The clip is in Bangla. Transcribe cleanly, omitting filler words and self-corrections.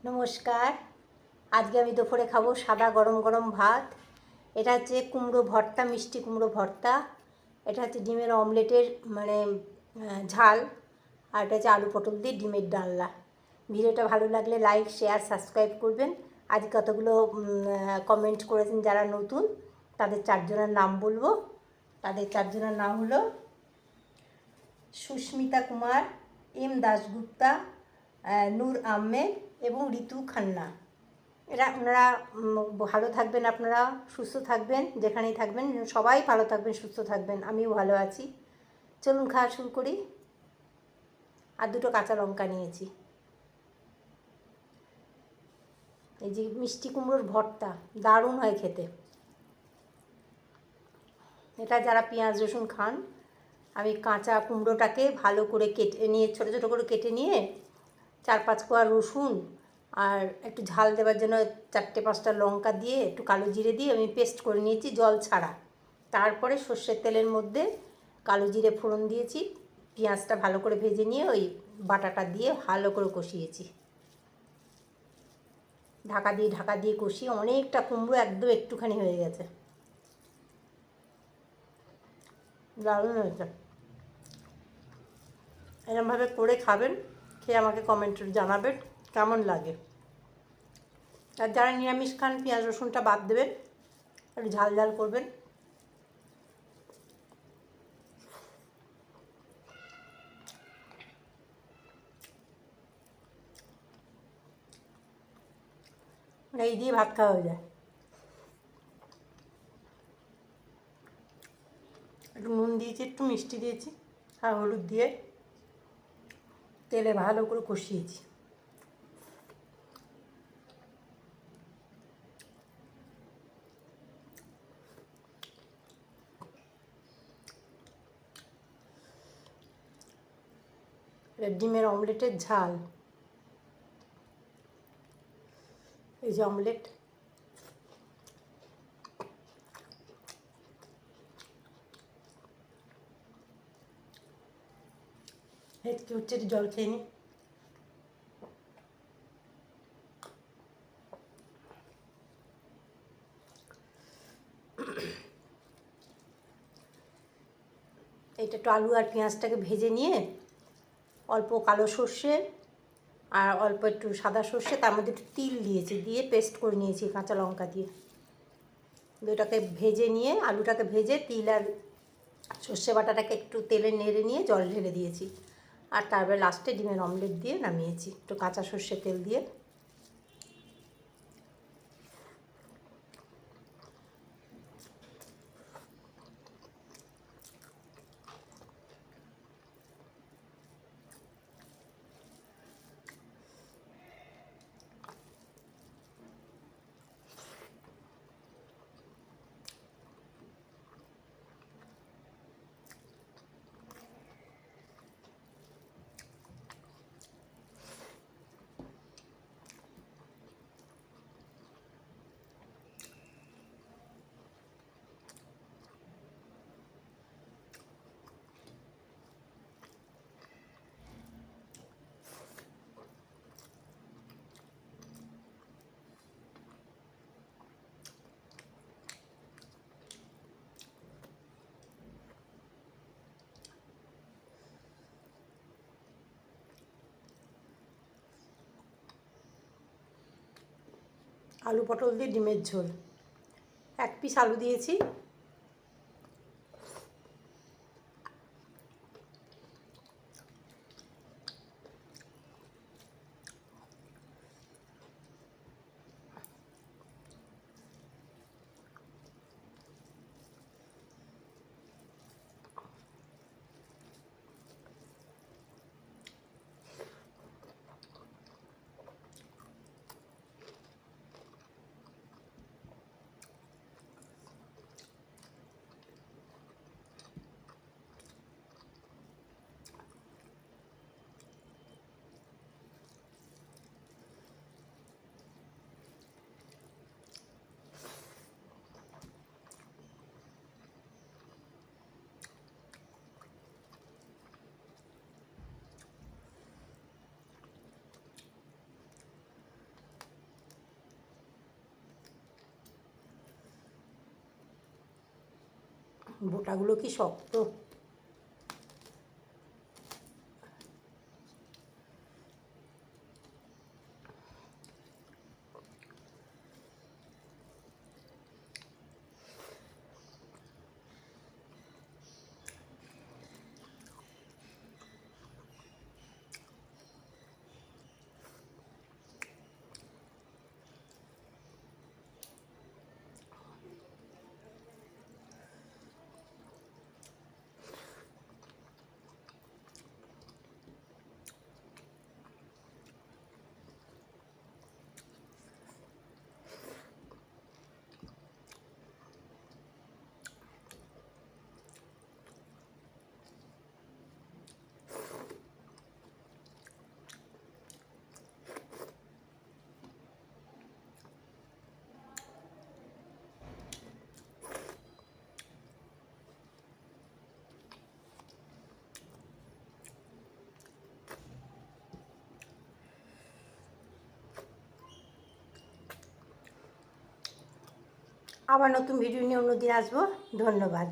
নমস্কার। আজকে আমি দুপুরে খাবো সাদা গরম গরম ভাত। এটা হচ্ছে কুমড়ো ভর্তা, মিষ্টি কুমড়ো ভর্তা। এটা হচ্ছে ডিমের অমলেটের মানে ঝাল। আর এটা হচ্ছে আলু পটল দিয়ে ডিমের ডালনা। ভিডিওটা ভালো লাগলে লাইক, শেয়ার, সাবস্ক্রাইব করবেন। আজ কতগুলো কমেন্ট করেছেন যারা নতুন, তাদের চারজনের নাম বলবো। তাদের চারজনের নাম হলো সুস্মিতা কুমার, এম দাশগুপ্তা, নূর আহমেদ এবং ঋতু খান্না। ওনারা ভালো থাকবেন, আপনারা সুস্থ থাকবেন, যেখানেই থাকবেন সবাই ভালো থাকবেন, সুস্থ থাকবেন। আমিও ভালো আছি। চলুন খাওয়া শুরু করি। আর দুটো কাঁচা লঙ্কা নিয়েছি। এই যে মিষ্টি কুমড়োর ভর্তা, দারুণ হয় খেতে। এটা যারা পেঁয়াজ রসুন খান, আমি কাঁচা কুমড়োটাকে ভালো করে কেটে নিয়ে, ছোটো ছোটো করে কেটে নিয়ে 4-5 কোয়া রসুন আর একটু ঝাল দেওয়ার জন্য 4-5টা লঙ্কা দিয়ে একটু কালো জিরে দিয়ে আমি পেস্ট করে নিয়েছি, জল ছাড়া। তারপরে সর্ষের তেলের মধ্যে কালো জিরে ফোড়ন দিয়েছি, পেঁয়াজটা ভালো করে ভেজে নিয়ে ওই বাটাটা দিয়ে ভালো করে কষিয়েছি। ঢাকা দিয়ে কষিয়ে অনেকটা কুমড়ো একদম একটুখানি হয়ে গেছে। দারুণ হয়েছে। এরকমভাবে করে খাবেন, খেয়ে আমাকে কমেন্টে জানাবেন কেমন লাগে। আর যারা নিরামিষ খান পেঁয়াজ রসুনটা বাদ দেবেন, একটু ঝাল ঝাল করবেন। এই দিয়ে ভাত খাওয়া হয়ে যায়। একটু নুন দিয়েছি, একটু মিষ্টি দিয়েছি আর হলুদ দিয়ে তেলে ভালো করে কষিয়েছি। ডিমের অমলেটের ঝাল। এই যে অমলেট, কি হচ্ছে, একটু জল খেয়ে নিই। এইটা একটু আলু আর পেঁয়াজটাকে ভেজে নিয়ে অল্প কালো সর্ষে আর অল্প একটু সাদা সর্ষে, তার মধ্যে একটু তিল দিয়েছি, দিয়ে পেস্ট করে নিয়েছি কাঁচা লঙ্কা দিয়ে। দুটাকে ভেজে নিয়ে, আলুটাকে ভেজে তিল আর সর্ষে বাটাটাকে একটু তেলে নেড়ে নিয়ে জল ঢেলে দিয়েছি। আর তারপরে লাস্টে ডিমের অমলেট দিয়ে নামিয়েছি একটু কাঁচা সর্ষে তেল দিয়ে। আলু পটল দিয়ে ডিমের ঝোল, 1 পিস আলু দিয়েছি। বোটাগুলো কি শক্ত। আবার নতুন ভিডিও নিয়ে অন্যদিন আসবো। ধন্যবাদ।